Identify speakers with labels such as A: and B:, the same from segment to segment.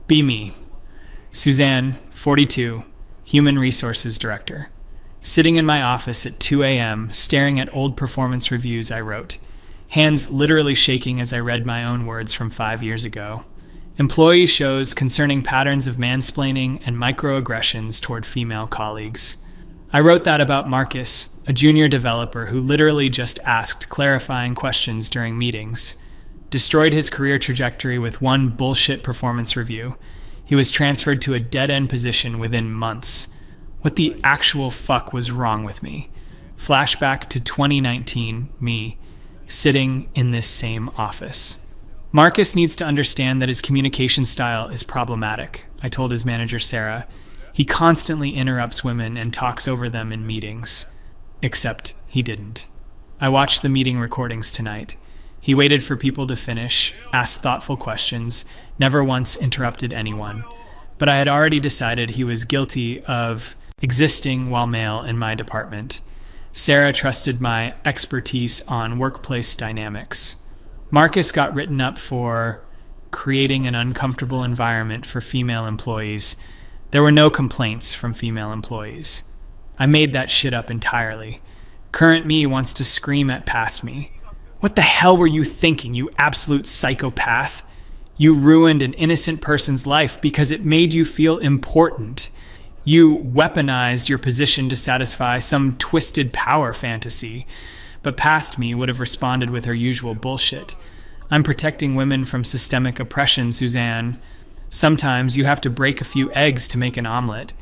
A: Be me. Suzanne, 42, Human Resources Director. Sitting in my office at 2 a.m., staring at old performance reviews I wrote, hands literally shaking as I read my own words from 5 years ago. Employee shows concerning patterns of mansplaining and microaggressions toward female colleagues. I wrote that about Marcus, a junior developer who literally just asked clarifying questions during meetings. Destroyed his career trajectory with one bullshit performance review. He was transferred to a dead-end position within months. What the actual fuck was wrong with me? Flashback to 2019, me, sitting in this same office. Marcus needs to understand that his communication style is problematic, I told his manager Sarah. He constantly interrupts women and talks over them in meetings. Except he didn't. I watched the meeting recordings tonight. He waited for people to finish, asked thoughtful questions, never once interrupted anyone. But I had already decided he was guilty of existing while male in my department. Sarah trusted my expertise on workplace dynamics. Marcus got written up for creating an uncomfortable environment for female employees. There were no complaints from female employees. I made that shit up entirely. Current me wants to scream at past me. What the hell were you thinking, you absolute psychopath? You ruined an innocent person's life because it made you feel important. You weaponized your position to satisfy some twisted power fantasy. But past me would have responded with her usual bullshit. I'm protecting women from systemic oppression, Suzanne. Sometimes you have to break a few eggs to make an omelet.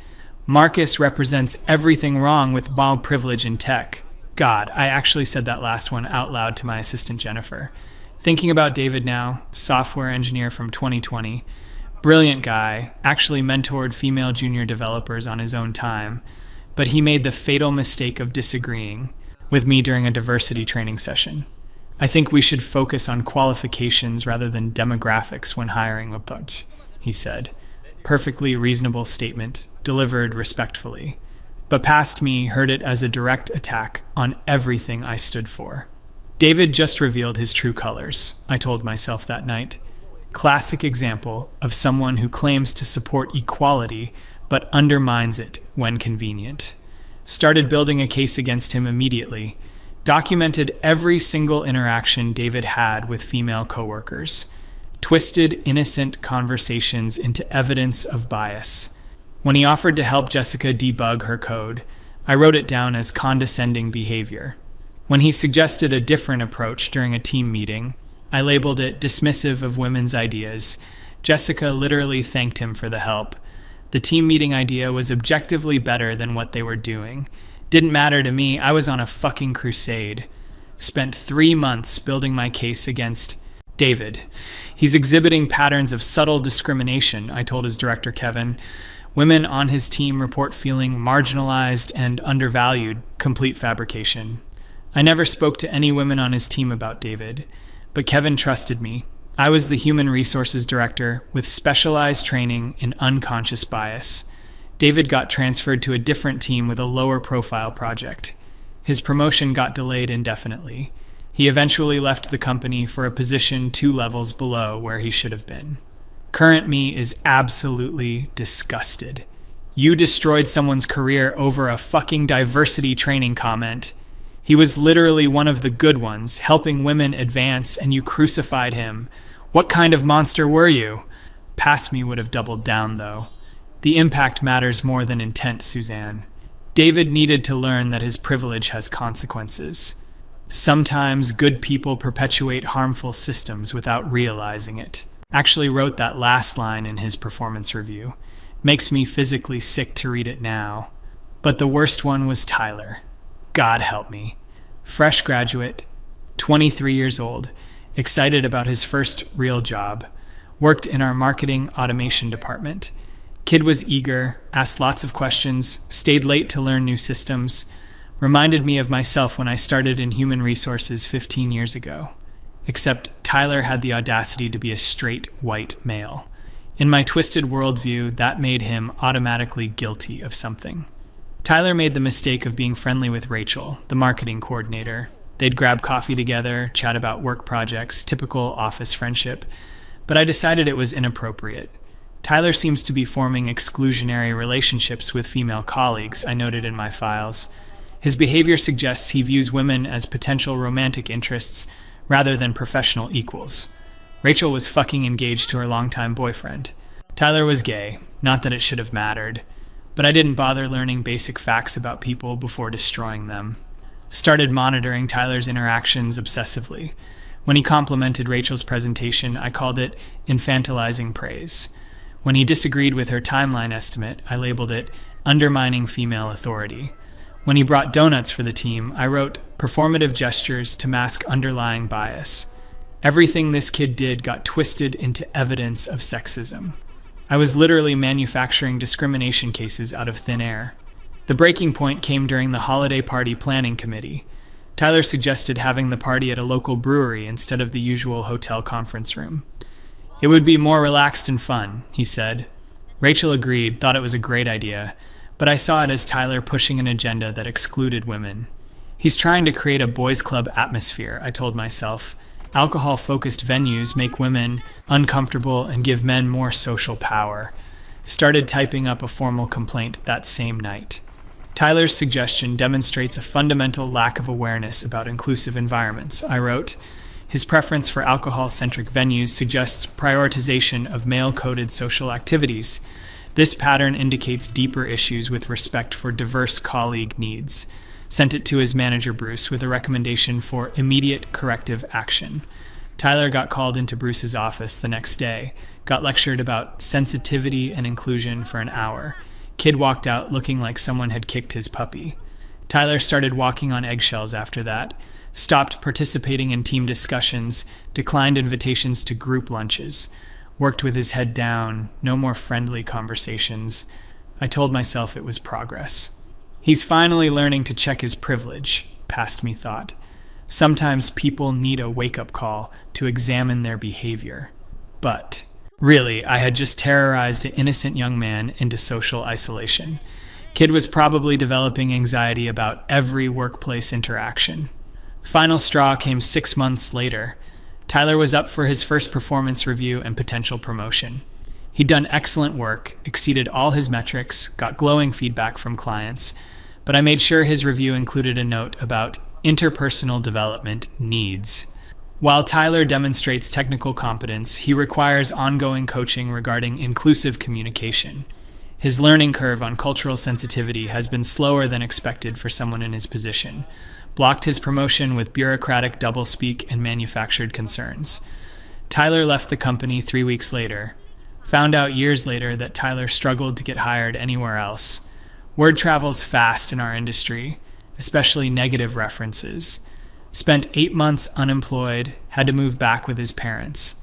A: Marcus represents everything wrong with male privilege in tech. God, I actually said that last one out loud to my assistant Jennifer. Thinking about David now, software engineer from 2020, brilliant guy, actually mentored female junior developers on his own time, but he made the fatal mistake of disagreeing with me during a diversity training session. I think we should focus on qualifications rather than demographics when hiring, he said. Perfectly reasonable statement, delivered respectfully. But past me heard it as a direct attack on everything I stood for. David just revealed his true colors, I told myself that night. Classic example of someone who claims to support equality but undermines it when convenient. Started building a case against him immediately. Documented every single interaction David had with female coworkers. Twisted innocent conversations into evidence of bias. When he offered to help Jessica debug her code, I wrote it down as condescending behavior. When he suggested a different approach during a team meeting, I labeled it dismissive of women's ideas. Jessica literally thanked him for the help. The team meeting idea was objectively better than what they were doing. Didn't matter to me, I was on a fucking crusade. Spent 3 months building my case against David. He's exhibiting patterns of subtle discrimination, I told his director Kevin. Women on his team report feeling marginalized and undervalued, complete fabrication. I never spoke to any women on his team about David, but Kevin trusted me. I was the human resources director with specialized training in unconscious bias. David got transferred to a different team with a lower profile project. His promotion got delayed indefinitely. He eventually left the company for a position 2 levels below where he should have been. Current me is absolutely disgusted. You destroyed someone's career over a fucking diversity training comment. He was literally one of the good ones, helping women advance, and you crucified him. What kind of monster were you? Past me would have doubled down, though. The impact matters more than intent, Suzanne. David needed to learn that his privilege has consequences. Sometimes good people perpetuate harmful systems without realizing it. Actually wrote that last line in his performance review. Makes me physically sick to read it now. But the worst one was Tyler. God help me. Fresh graduate, 23 years old, excited about his first real job. Worked in our marketing automation department. Kid was eager, asked lots of questions, stayed late to learn new systems. Reminded me of myself when I started in human resources 15 years ago. Except Tyler had the audacity to be a straight white male. In my twisted worldview, that made him automatically guilty of something. Tyler made the mistake of being friendly with Rachel, the marketing coordinator. They'd grab coffee together, chat about work projects, typical office friendship. But I decided it was inappropriate. Tyler seems to be forming exclusionary relationships with female colleagues, I noted in my files. His behavior suggests he views women as potential romantic interests rather than professional equals. Rachel was fucking engaged to her longtime boyfriend. Tyler was gay, not that it should have mattered, but I didn't bother learning basic facts about people before destroying them. Started monitoring Tyler's interactions obsessively. When he complimented Rachel's presentation, I called it infantilizing praise. When he disagreed with her timeline estimate, I labeled it undermining female authority. When he brought donuts for the team, I wrote performative gestures to mask underlying bias. Everything this kid did got twisted into evidence of sexism. I was literally manufacturing discrimination cases out of thin air. The breaking point came during the holiday party planning committee. Tyler suggested having the party at a local brewery instead of the usual hotel conference room. It would be more relaxed and fun, he said. Rachel agreed, thought it was a great idea, but I saw it as Tyler pushing an agenda that excluded women. He's trying to create a boys' club atmosphere, I told myself. Alcohol-focused venues make women uncomfortable and give men more social power. Started typing up a formal complaint that same night. Tyler's suggestion demonstrates a fundamental lack of awareness about inclusive environments, I wrote. His preference for alcohol-centric venues suggests prioritization of male-coded social activities. This pattern indicates deeper issues with respect for diverse colleague needs. Sent it to his manager Bruce with a recommendation for immediate corrective action. Tyler got called into Bruce's office the next day, got lectured about sensitivity and inclusion for an hour. Kid walked out looking like someone had kicked his puppy. Tyler started walking on eggshells after that, stopped participating in team discussions, declined invitations to group lunches, worked with his head down, no more friendly conversations. I told myself it was progress. He's finally learning to check his privilege, past me thought. Sometimes people need a wake-up call to examine their behavior. But, really, I had just terrorized an innocent young man into social isolation. Kid was probably developing anxiety about every workplace interaction. Final straw came 6 months later. Tyler was up for his first performance review and potential promotion. He'd done excellent work, exceeded all his metrics, got glowing feedback from clients, but I made sure his review included a note about interpersonal development needs. While Tyler demonstrates technical competence, he requires ongoing coaching regarding inclusive communication. His learning curve on cultural sensitivity has been slower than expected for someone in his position. Blocked his promotion with bureaucratic doublespeak and manufactured concerns. Tyler left the company 3 weeks later. Found out years later that Tyler struggled to get hired anywhere else. Word travels fast in our industry, especially negative references. Spent 8 months unemployed, had to move back with his parents.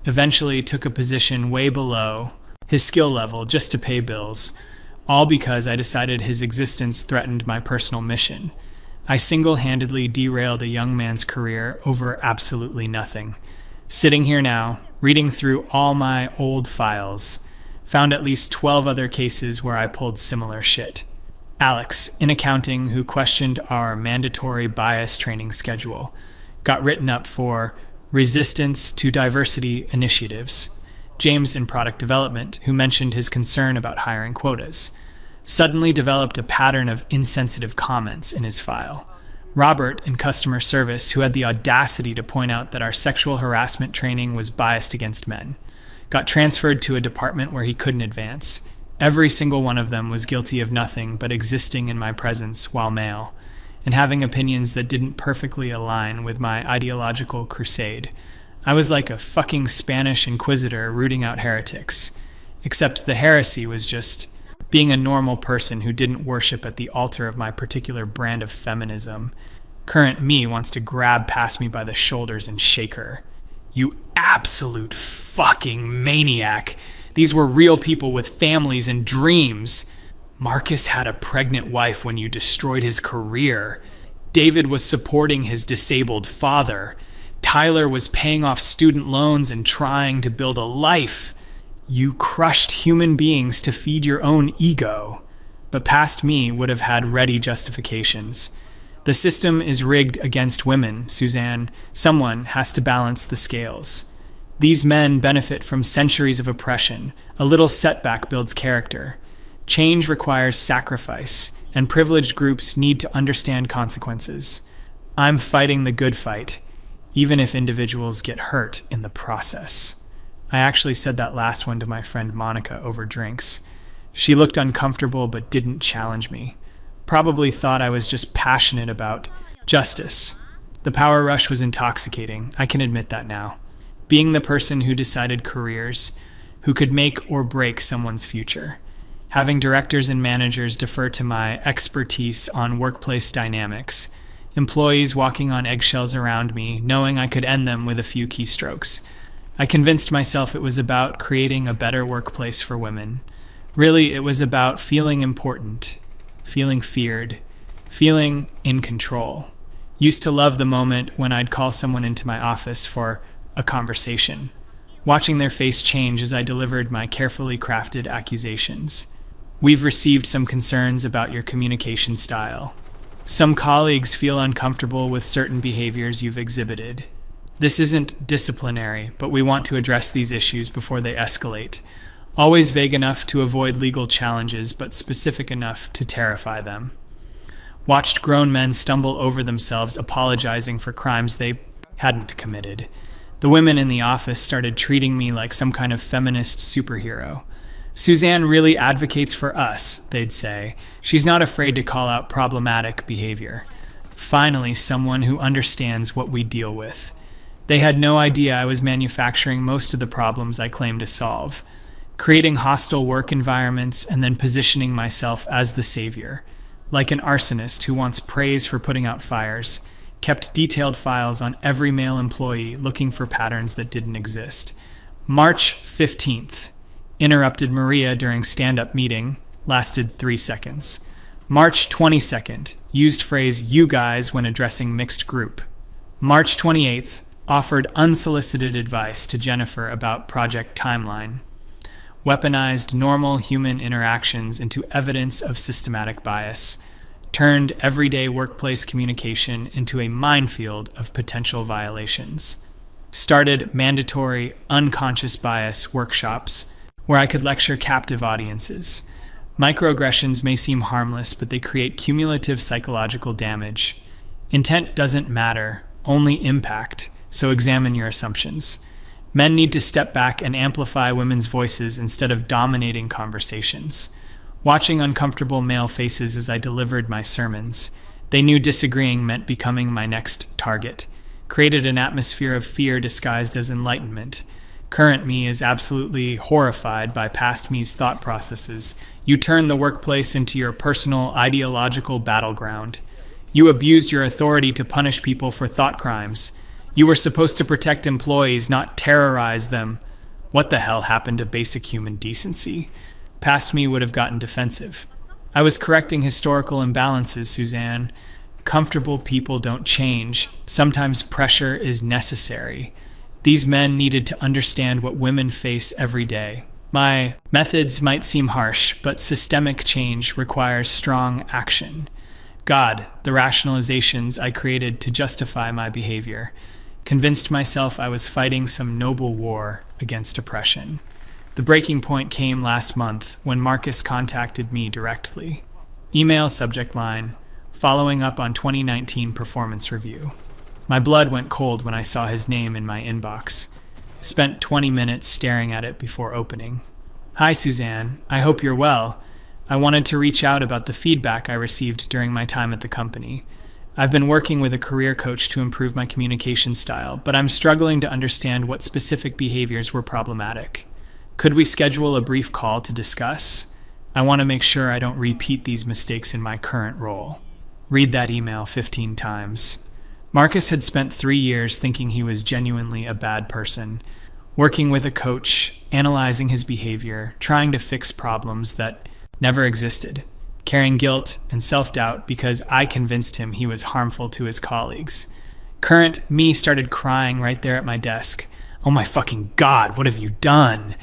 A: Eventually took a position way below his skill level just to pay bills, all because I decided his existence threatened my personal mission. I single-handedly derailed a young man's career over absolutely nothing. Sitting here now, reading through all my old files, found at least 12 other cases where I pulled similar shit. Alex, in accounting, who questioned our mandatory bias training schedule, got written up for resistance to diversity initiatives. James, in product development, who mentioned his concern about hiring quotas, suddenly developed a pattern of insensitive comments in his file. Robert, in customer service, who had the audacity to point out that our sexual harassment training was biased against men, got transferred to a department where he couldn't advance. Every single one of them was guilty of nothing but existing in my presence while male, and having opinions that didn't perfectly align with my ideological crusade. I was like a fucking Spanish inquisitor rooting out heretics, except the heresy was just being a normal person who didn't worship at the altar of my particular brand of feminism. Current me wants to grab past me by the shoulders and shake her. You absolute fucking maniac. These were real people with families and dreams. Marcus had a pregnant wife when you destroyed his career. David was supporting his disabled father. Tyler was paying off student loans and trying to build a life. You crushed human beings to feed your own ego. But past me would have had ready justifications. The system is rigged against women, Suzanne. Someone has to balance the scales. These men benefit from centuries of oppression. A little setback builds character. Change requires sacrifice, and privileged groups need to understand consequences. I'm fighting the good fight, even if individuals get hurt in the process. I actually said that last one to my friend Monica over drinks. She looked uncomfortable but didn't challenge me. Probably thought I was just passionate about justice. The power rush was intoxicating, I can admit that now. Being the person who decided careers, who could make or break someone's future. Having directors and managers defer to my expertise on workplace dynamics. Employees walking on eggshells around me, knowing I could end them with a few keystrokes. I convinced myself it was about creating a better workplace for women. Really, it was about feeling important, feeling feared, feeling in control. Used to love the moment when I'd call someone into my office for a conversation, watching their face change as I delivered my carefully crafted accusations. We've received some concerns about your communication style. Some colleagues feel uncomfortable with certain behaviors you've exhibited. This isn't disciplinary, but we want to address these issues before they escalate. Always vague enough to avoid legal challenges, but specific enough to terrify them. Watched grown men stumble over themselves apologizing for crimes they hadn't committed. The women in the office started treating me like some kind of feminist superhero. Suzanne really advocates for us, they'd say. She's not afraid to call out problematic behavior. Finally, someone who understands what we deal with. They had no idea I was manufacturing most of the problems I claim to solve. Creating hostile work environments and then positioning myself as the savior. Like an arsonist who wants praise for putting out fires. Kept detailed files on every male employee looking for patterns that didn't exist. March 15th. Interrupted Maria during stand-up meeting, lasted 3 seconds. March 22nd, used phrase you guys when addressing mixed group. March 28th, offered unsolicited advice to Jennifer about project timeline. Weaponized normal human interactions into evidence of systematic bias. Turned everyday workplace communication into a minefield of potential violations. Started mandatory unconscious bias workshops where I could lecture captive audiences. Microaggressions may seem harmless, but they create cumulative psychological damage. Intent doesn't matter, only impact, so examine your assumptions. Men need to step back and amplify women's voices instead of dominating conversations. Watching uncomfortable male faces as I delivered my sermons, they knew disagreeing meant becoming my next target. Created an atmosphere of fear disguised as enlightenment. Current me is absolutely horrified by past me's thought processes. You turned the workplace into your personal ideological battleground. You abused your authority to punish people for thought crimes. You were supposed to protect employees, not terrorize them. What the hell happened to basic human decency? Past me would have gotten defensive. I was correcting historical imbalances, Suzanne. Comfortable people don't change. Sometimes pressure is necessary. These men needed to understand what women face every day. My methods might seem harsh, but systemic change requires strong action. God, the rationalizations I created to justify my behavior, convinced myself I was fighting some noble war against oppression. The breaking point came last month when Marcus contacted me directly. Email subject line, following up on 2019 performance review. My blood went cold when I saw his name in my inbox. Spent 20 minutes staring at it before opening. Hi, Suzanne. I hope you're well. I wanted to reach out about the feedback I received during my time at the company. I've been working with a career coach to improve my communication style, but I'm struggling to understand what specific behaviors were problematic. Could we schedule a brief call to discuss? I want to make sure I don't repeat these mistakes in my current role. Read that email 15 times. Marcus had spent 3 years thinking he was genuinely a bad person, working with a coach, analyzing his behavior, trying to fix problems that never existed, carrying guilt and self-doubt because I convinced him he was harmful to his colleagues. Current me started crying right there at my desk. Oh my fucking God, what have you done?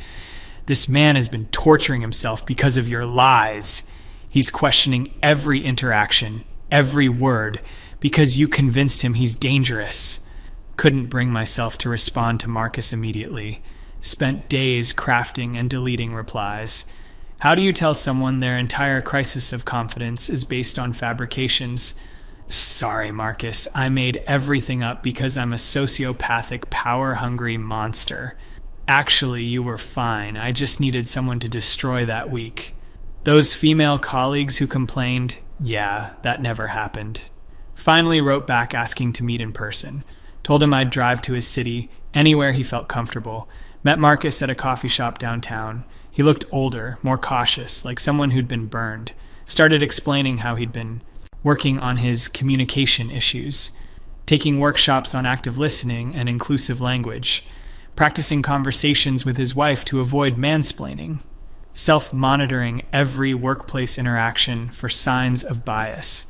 A: This man has been torturing himself because of your lies. He's questioning every interaction, every word, because you convinced him he's dangerous. Couldn't bring myself to respond to Marcus immediately. Spent days crafting and deleting replies. How do you tell someone their entire crisis of confidence is based on fabrications? Sorry, Marcus, I made everything up because I'm a sociopathic, power-hungry monster. Actually, you were fine. I just needed someone to destroy that week. Those female colleagues who complained, yeah, that never happened. Finally wrote back asking to meet in person. Told him I'd drive to his city, anywhere he felt comfortable. Met Marcus at a coffee shop downtown. He looked older, more cautious, like someone who'd been burned. Started explaining how he'd been working on his communication issues, taking workshops on active listening and inclusive language, practicing conversations with his wife to avoid mansplaining, self-monitoring every workplace interaction for signs of bias.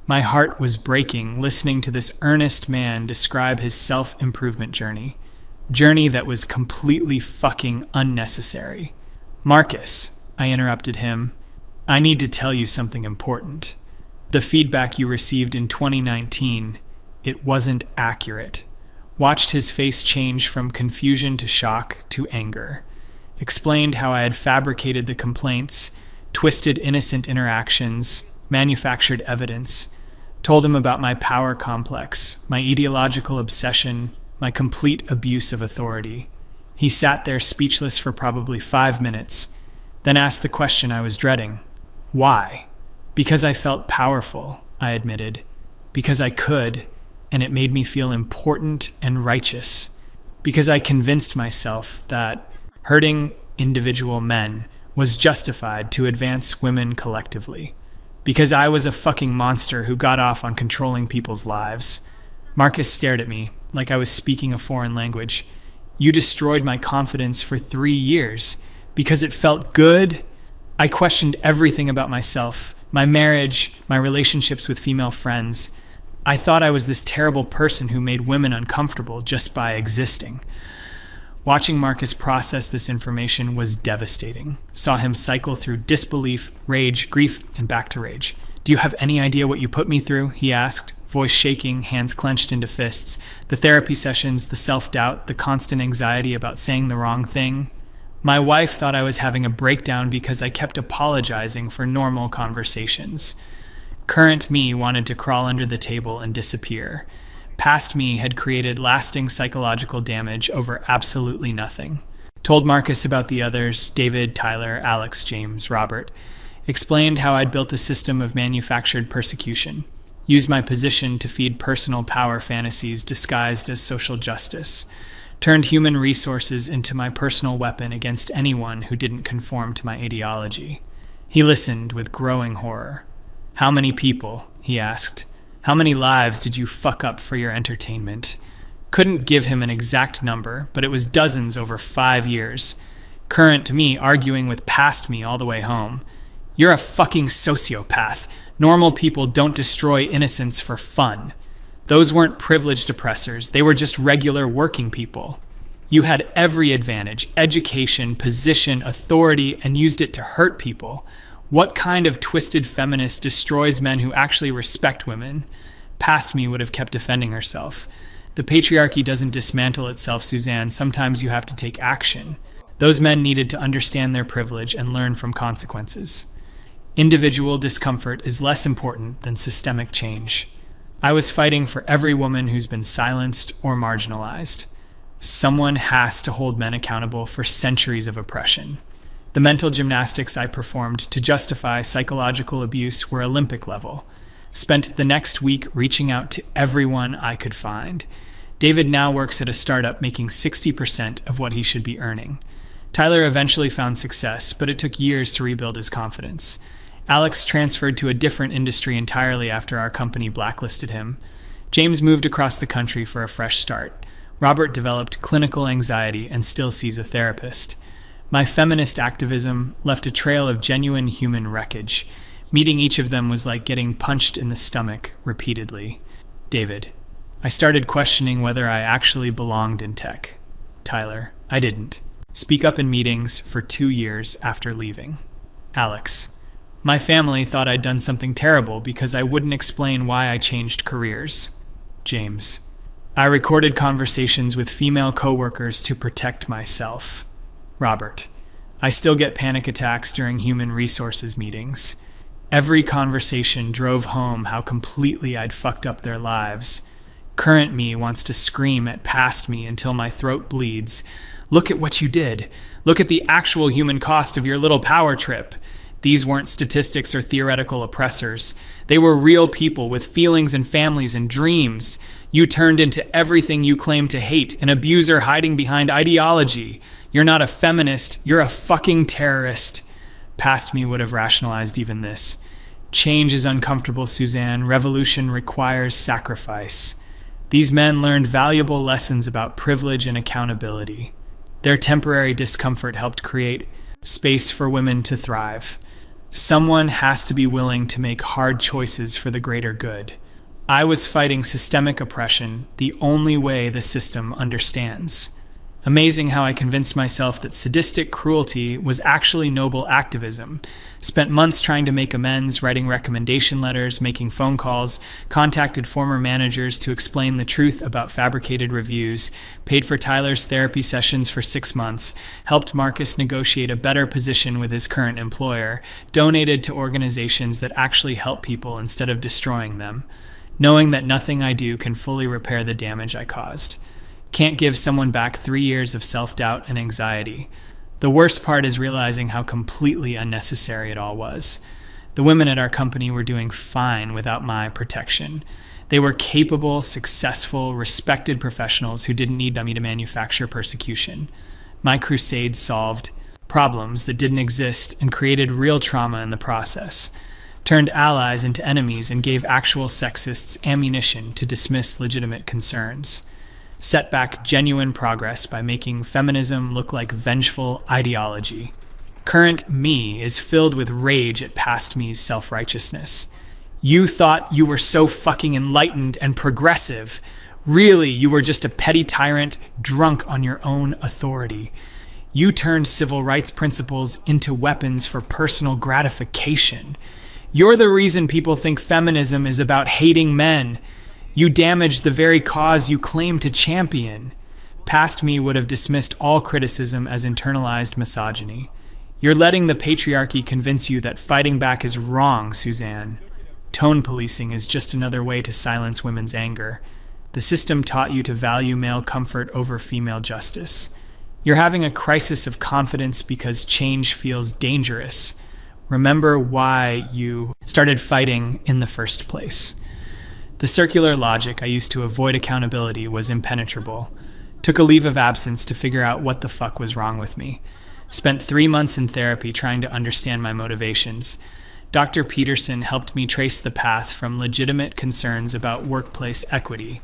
A: My heart was breaking listening to this earnest man describe his self-improvement journey that was completely fucking unnecessary. Marcus, I interrupted him, I need to tell you something important. The feedback you received in 2019, it wasn't accurate. Watched his face change from confusion to shock to anger. Explained how I had fabricated the complaints, twisted innocent interactions, manufactured evidence. Told him about my power complex, my ideological obsession, my complete abuse of authority. He sat there speechless for probably 5 minutes, then asked the question I was dreading. Why? Because I felt powerful, I admitted. Because I could, and it made me feel important and righteous. Because I convinced myself that hurting individual men was justified to advance women collectively. Because I was a fucking monster who got off on controlling people's lives. Marcus stared at me like I was speaking a foreign language. You destroyed my confidence for 3 years because it felt good. I questioned everything about myself, my marriage, my relationships with female friends. I thought I was this terrible person who made women uncomfortable just by existing. Watching Marcus process this information was devastating. Saw him cycle through disbelief, rage, grief, and back to rage. Do you have any idea what you put me through? He asked, voice shaking, hands clenched into fists. The therapy sessions, the self-doubt, the constant anxiety about saying the wrong thing. My wife thought I was having a breakdown because I kept apologizing for normal conversations. Current me wanted to crawl under the table and disappear. Past me had created lasting psychological damage over absolutely nothing. Told Marcus about the others, David, Tyler, Alex, James, Robert. Explained how I'd built a system of manufactured persecution. Used my position to feed personal power fantasies disguised as social justice. Turned human resources into my personal weapon against anyone who didn't conform to my ideology. He listened with growing horror. How many people? He asked. How many lives did you fuck up for your entertainment? Couldn't give him an exact number, but it was dozens over 5 years. Current me arguing with past me all the way home. You're a fucking sociopath. Normal people don't destroy innocence for fun. Those weren't privileged oppressors. They were just regular working people. You had every advantage, education, position, authority, and used it to hurt people. What kind of twisted feminist destroys men who actually respect women? Past me would have kept defending herself. The patriarchy doesn't dismantle itself, Suzanne. Sometimes you have to take action. Those men needed to understand their privilege and learn from consequences. Individual discomfort is less important than systemic change. I was fighting for every woman who's been silenced or marginalized. Someone has to hold men accountable for centuries of oppression. The mental gymnastics I performed to justify psychological abuse were Olympic level. Spent the next week reaching out to everyone I could find. David now works at a startup making 60% of what he should be earning. Tyler eventually found success, but it took years to rebuild his confidence. Alex transferred to a different industry entirely after our company blacklisted him. James moved across the country for a fresh start. Robert developed clinical anxiety and still sees a therapist. My feminist activism left a trail of genuine human wreckage. Meeting each of them was like getting punched in the stomach repeatedly. David. I started questioning whether I actually belonged in tech. Tyler. I didn't. Speak up in meetings for 2 years after leaving. Alex. My family thought I'd done something terrible because I wouldn't explain why I changed careers. James. I recorded conversations with female coworkers to protect myself. Robert. I still get panic attacks during human resources meetings. Every conversation drove home how completely I'd fucked up their lives. Current me wants to scream at past me until my throat bleeds. Look at what you did. Look at the actual human cost of your little power trip. These weren't statistics or theoretical oppressors. They were real people with feelings and families and dreams. You turned into everything you claim to hate, an abuser hiding behind ideology. You're not a feminist, you're a fucking terrorist. Past me would have rationalized even this. Change is uncomfortable, Suzanne. Revolution requires sacrifice. These men learned valuable lessons about privilege and accountability. Their temporary discomfort helped create space for women to thrive. Someone has to be willing to make hard choices for the greater good. I was fighting systemic oppression the only way the system understands. Amazing how I convinced myself that sadistic cruelty was actually noble activism. Spent months trying to make amends, writing recommendation letters, making phone calls, contacted former managers to explain the truth about fabricated reviews, paid for Tyler's therapy sessions for 6 months, helped Marcus negotiate a better position with his current employer, donated to organizations that actually help people instead of destroying them, knowing that nothing I do can fully repair the damage I caused. Can't give someone back 3 years of self-doubt and anxiety. The worst part is realizing how completely unnecessary it all was. The women at our company were doing fine without my protection. They were capable, successful, respected professionals who didn't need me to manufacture persecution. My crusade solved problems that didn't exist and created real trauma in the process, turned allies into enemies and gave actual sexists ammunition to dismiss legitimate concerns. Set back genuine progress by making feminism look like vengeful ideology. Current me is filled with rage at past me's self-righteousness. You thought you were so fucking enlightened and progressive. Really, you were just a petty tyrant drunk on your own authority. You turned civil rights principles into weapons for personal gratification. You're the reason people think feminism is about hating men. You damaged the very cause you claim to champion. Past me would have dismissed all criticism as internalized misogyny. You're letting the patriarchy convince you that fighting back is wrong, Suzanne. Tone policing is just another way to silence women's anger. The system taught you to value male comfort over female justice. You're having a crisis of confidence because change feels dangerous. Remember why you started fighting in the first place. The circular logic I used to avoid accountability was impenetrable. Took a leave of absence to figure out what the fuck was wrong with me. Spent 3 months in therapy trying to understand my motivations. Dr. Peterson helped me trace the path from legitimate concerns about workplace equity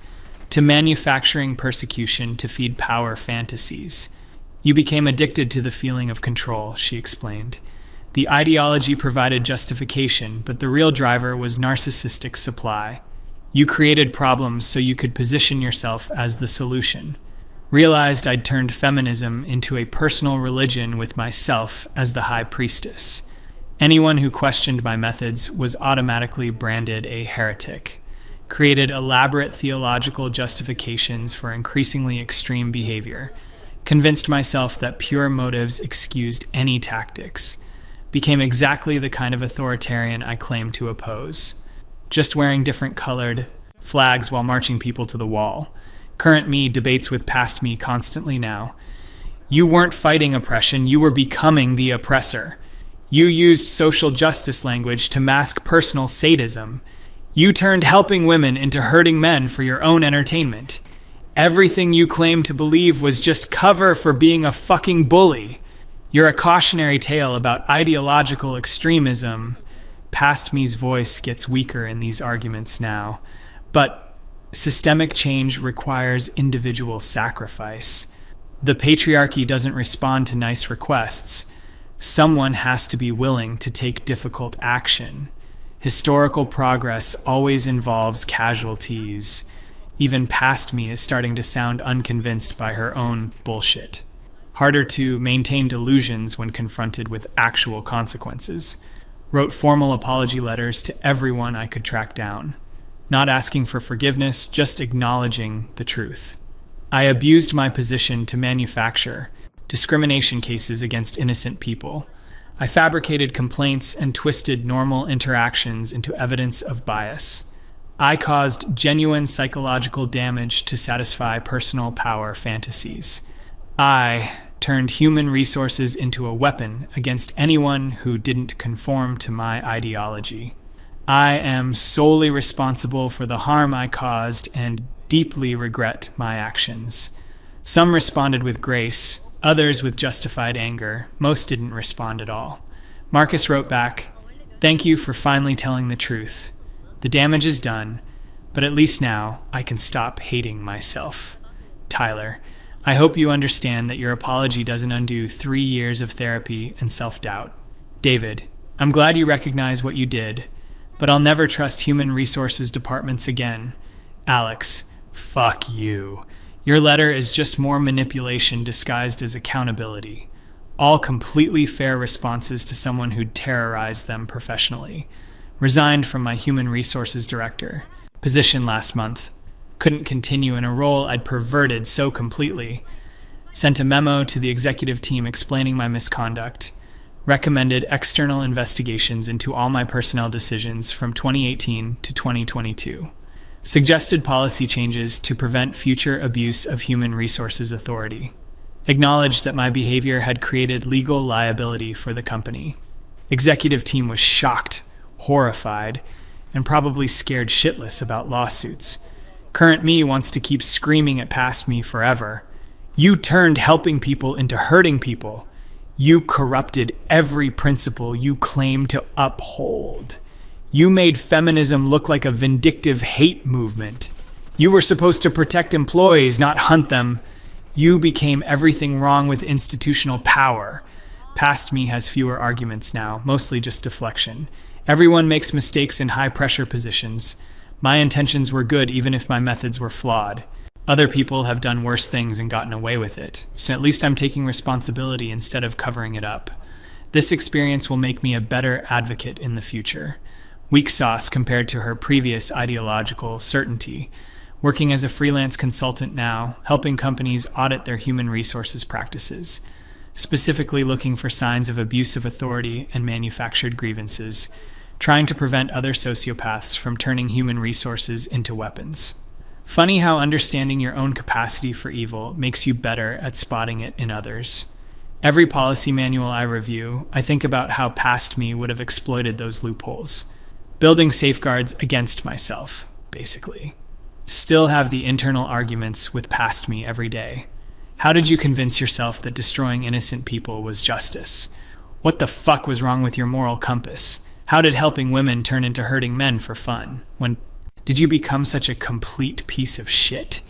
A: to manufacturing persecution to feed power fantasies. You became addicted to the feeling of control, she explained. The ideology provided justification, but the real driver was narcissistic supply. You created problems so you could position yourself as the solution. Realized I'd turned feminism into a personal religion with myself as the high priestess. Anyone who questioned my methods was automatically branded a heretic. Created elaborate theological justifications for increasingly extreme behavior. Convinced myself that pure motives excused any tactics. Became exactly the kind of authoritarian I claimed to oppose. Just wearing different colored flags while marching people to the wall. Current me debates with past me constantly now. You weren't fighting oppression, you were becoming the oppressor. You used social justice language to mask personal sadism. You turned helping women into hurting men for your own entertainment. Everything you claimed to believe was just cover for being a fucking bully. You're a cautionary tale about ideological extremism. Past me's voice gets weaker in these arguments now. But systemic change requires individual sacrifice. The patriarchy doesn't respond to nice requests. Someone has to be willing to take difficult action. Historical progress always involves casualties. Even past me is starting to sound unconvinced by her own bullshit. Harder to maintain delusions when confronted with actual consequences. Wrote formal apology letters to everyone I could track down. not asking for forgiveness, just acknowledging the truth. I abused my position to manufacture discrimination cases against innocent people. I fabricated complaints and twisted normal interactions into evidence of bias. I caused genuine psychological damage to satisfy personal power fantasies. I turned human resources into a weapon against anyone who didn't conform to my ideology. I am solely responsible for the harm I caused and deeply regret my actions. Some responded with grace, others with justified anger. Most didn't respond at all. Marcus wrote back, "Thank you for finally telling the truth. The damage is done, but at least now I can stop hating myself. Tyler, I hope you understand that your apology doesn't undo 3 years of therapy and self-doubt. David, I'm glad you recognize what you did, but I'll never trust human resources departments again. Alex, fuck you. Your letter is just more manipulation disguised as accountability. All completely fair responses to someone who'd terrorized them professionally. Resigned from my human resources director position last month. Couldn't continue in a role I'd perverted so completely. Sent a memo to the executive team explaining my misconduct. Recommended external investigations into all my personnel decisions from 2018 to 2022. Suggested policy changes to prevent future abuse of human resources authority. Acknowledged that my behavior had created legal liability for the company. Executive team was shocked, horrified, and probably scared shitless about lawsuits. Current me wants to keep screaming at past me forever. You turned helping people into hurting people. You corrupted every principle you claim to uphold. You made feminism look like a vindictive hate movement. You were supposed to protect employees, not hunt them. You became everything wrong with institutional power. Past me has fewer arguments now, mostly just deflection. Everyone makes mistakes in high-pressure positions. My intentions were good even if my methods were flawed. Other people have done worse things and gotten away with it, so at least I'm taking responsibility instead of covering it up. This experience will make me a better advocate in the future. Weak sauce compared to her previous ideological certainty. Working as a freelance consultant now, helping companies audit their human resources practices, specifically looking for signs of abuse of authority and manufactured grievances, trying to prevent other sociopaths from turning human resources into weapons. Funny how understanding your own capacity for evil makes you better at spotting it in others. Every policy manual I review, I think about how past me would have exploited those loopholes. Building safeguards against myself, basically. Still have the internal arguments with past me every day. How did you convince yourself that destroying innocent people was justice? What the fuck was wrong with your moral compass? How did helping women turn into hurting men for fun? Did you become such a complete piece of shit?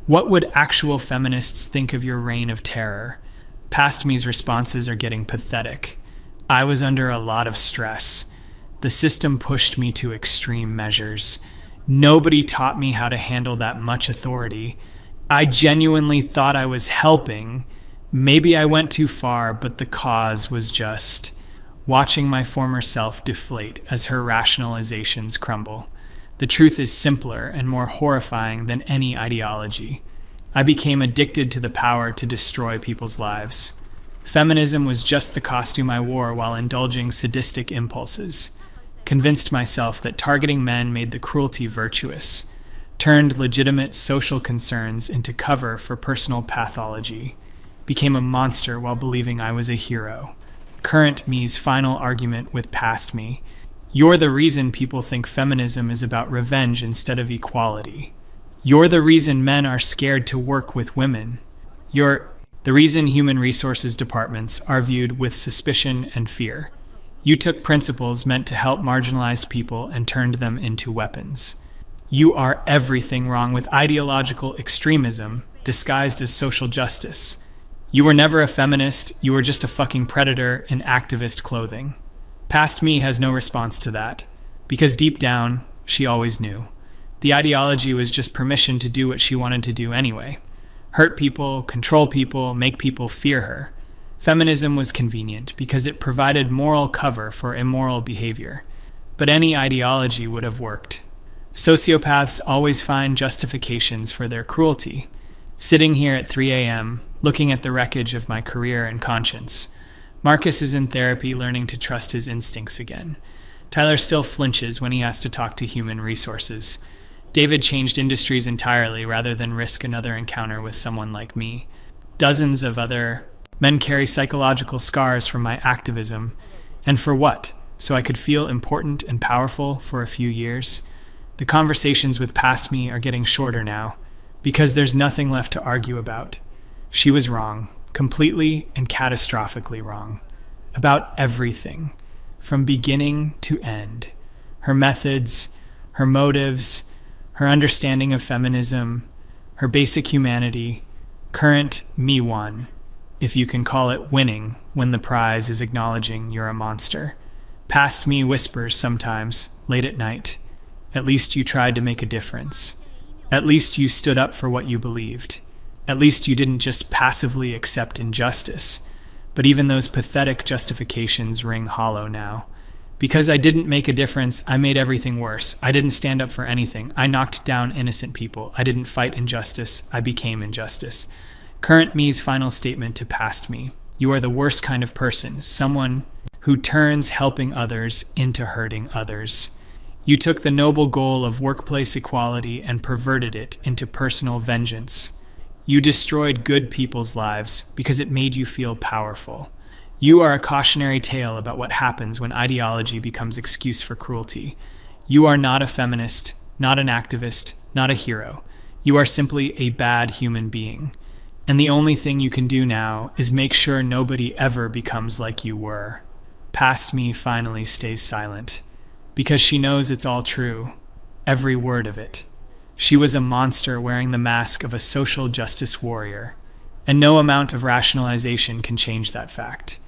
A: What would actual feminists think of your reign of terror? Past me's responses are getting pathetic. I was under a lot of stress. The system pushed me to extreme measures. Nobody taught me how to handle that much authority. I genuinely thought I was helping. Maybe I went too far, but the cause was just watching my former self deflate as her rationalizations crumble. The truth is simpler and more horrifying than any ideology. I became addicted to the power to destroy people's lives. Feminism was just the costume I wore while indulging sadistic impulses. Convinced myself that targeting men made the cruelty virtuous. Turned legitimate social concerns into cover for personal pathology. Became a monster while believing I was a hero. Current me's final argument with past me. You're the reason people think feminism is about revenge instead of equality. You're the reason men are scared to work with women. You're the reason human resources departments are viewed with suspicion and fear. You took principles meant to help marginalized people and turned them into weapons. You are everything wrong with ideological extremism disguised as social justice. You were never a feminist, you were just a fucking predator in activist clothing. Past me has no response to that, because deep down, she always knew. The ideology was just permission to do what she wanted to do anyway. Hurt people, control people, make people fear her. Feminism was convenient because it provided moral cover for immoral behavior. But any ideology would have worked. Sociopaths always find justifications for their cruelty. Sitting here at 3 a.m., looking at the wreckage of my career and conscience. Marcus is in therapy learning to trust his instincts again. Tyler still flinches when he has to talk to human resources. David changed industries entirely rather than risk another encounter with someone like me. Dozens of other men carry psychological scars from my activism. And for what? So I could feel important and powerful for a few years? The conversations with past me are getting shorter now, because there's nothing left to argue about. She was wrong, completely and catastrophically wrong, about everything, from beginning to end. Her methods, her motives, her understanding of feminism, her basic humanity. Current me won, if you can call it winning when the prize is acknowledging you're a monster. Past me whispers sometimes, late at night. At least you tried to make a difference. At least you stood up for what you believed. At least you didn't just passively accept injustice. But even those pathetic justifications ring hollow now. Because I didn't make a difference, I made everything worse. I didn't stand up for anything. I knocked down innocent people. I didn't fight injustice. I became injustice. Current me's final statement to past me. You are the worst kind of person, someone who turns helping others into hurting others. You took the noble goal of workplace equality and perverted it into personal vengeance. You destroyed good people's lives because it made you feel powerful. You are a cautionary tale about what happens when ideology becomes excuse for cruelty. You are not a feminist, not an activist, not a hero. You are simply a bad human being. And the only thing you can do now is make sure nobody ever becomes like you were. Past me finally stays silent. Because she knows it's all true, every word of it. She was a monster wearing the mask of a social justice warrior, and no amount of rationalization can change that fact.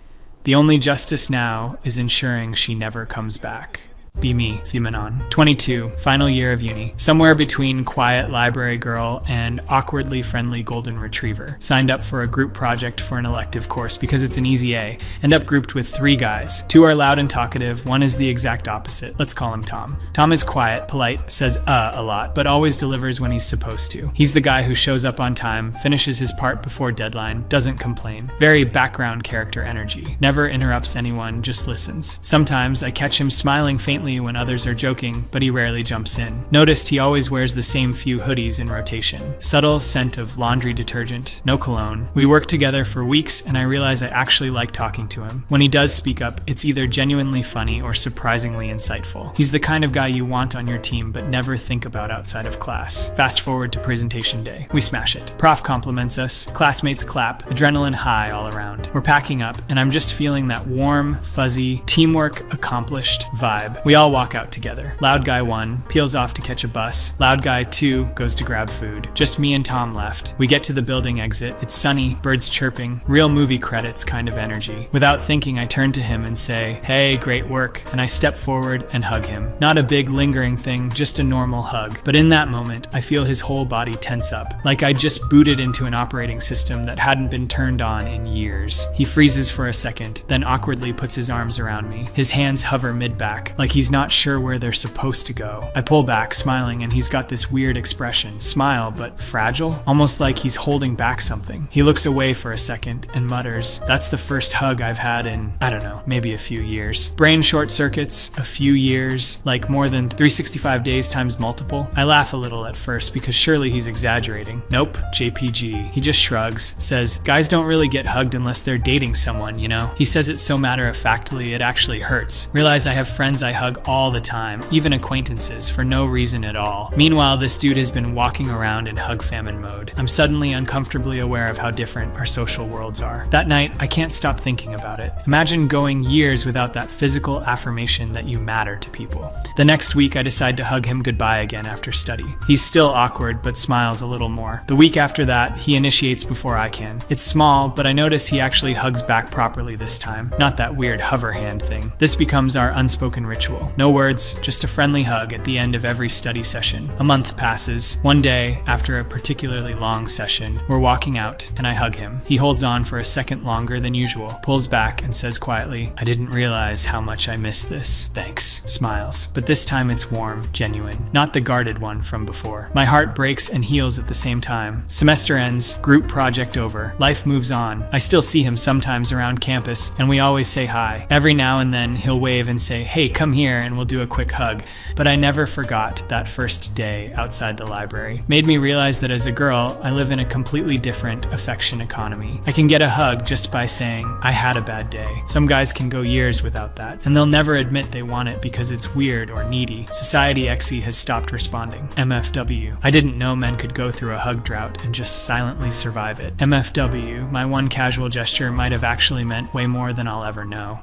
A: The only justice now is ensuring she never comes back. Be me, Fimenon. 22, final year of uni. Somewhere between quiet library girl and awkwardly friendly golden retriever. Signed up for a group project for an elective course because it's an easy A. End up grouped with 3 guys. 2 are loud and talkative, 1 is the exact opposite. Let's call him Tom. Tom is quiet, polite, says a lot, but always delivers when he's supposed to. He's the guy who shows up on time, finishes his part before deadline, doesn't complain. Very background character energy. Never interrupts anyone, just listens. Sometimes I catch him smiling faintly when others are joking, but he rarely jumps in. Noticed he always wears the same few hoodies in rotation. Subtle scent of laundry detergent, no cologne. We work together for weeks and I realize I actually like talking to him. When he does speak up, it's either genuinely funny or surprisingly insightful. He's the kind of guy you want on your team but never think about outside of class. Fast forward to presentation day. We smash it. Prof compliments us, classmates clap, adrenaline high all around. We're packing up and I'm just feeling that warm, fuzzy, teamwork accomplished vibe. We all walk out together. Loud guy 1 peels off to catch a bus. Loud guy 2 goes to grab food. Just me and Tom left. We get to the building exit. It's sunny, birds chirping, real movie credits kind of energy. Without thinking, I turn to him and say, "Hey, great work," and I step forward and hug him. Not a big lingering thing, just a normal hug. But in that moment, I feel his whole body tense up, like I just booted into an operating system that hadn't been turned on in years. He freezes for a second, then awkwardly puts his arms around me. His hands hover mid-back, like he's not sure where they're supposed to go. I pull back, smiling, and he's got this weird expression. Smile, but fragile? Almost like he's holding back something. He looks away for a second and mutters, "That's the first hug I've had in, I don't know, maybe a few years." Brain short circuits, a few years, like more than 365 days times multiple. I laugh a little at first because surely he's exaggerating. Nope, JPG. He just shrugs, says, "Guys don't really get hugged unless they're dating someone, you know?" He says it so matter-of-factly it actually hurts. Realize I have friends I hug all the time, even acquaintances, for no reason at all. Meanwhile, this dude has been walking around in hug famine mode. I'm suddenly uncomfortably aware of how different our social worlds are. That night, I can't stop thinking about it. Imagine going years without that physical affirmation that you matter to people. The next week, I decide to hug him goodbye again after study. He's still awkward, but smiles a little more. The week after that, he initiates before I can. It's small, but I notice he actually hugs back properly this time, not that weird hover hand thing. This becomes our unspoken ritual. usual. No words, just a friendly hug at the end of every study session. A month passes. One day, after a particularly long session, we're walking out, and I hug him. He holds on for a second longer than usual, pulls back, and says quietly, "I didn't realize how much I missed this. Thanks." Smiles. But this time it's warm, genuine, not the guarded one from before. My heart breaks and heals at the same time. Semester ends, group project over. Life moves on. I still see him sometimes around campus, and we always say hi. Every now and then, he'll wave and say, "Hey, come here," and we'll do a quick hug. But I never forgot that first day outside the library. Made me realize that as a girl, I live in a completely different affection economy. I can get a hug just by saying, "I had a bad day." Some guys can go years without that, and they'll never admit they want it because it's weird or needy. Society XE has stopped responding. MFW. I didn't know men could go through a hug drought and just silently survive it. MFW, my one casual gesture might have actually meant way more than I'll ever know.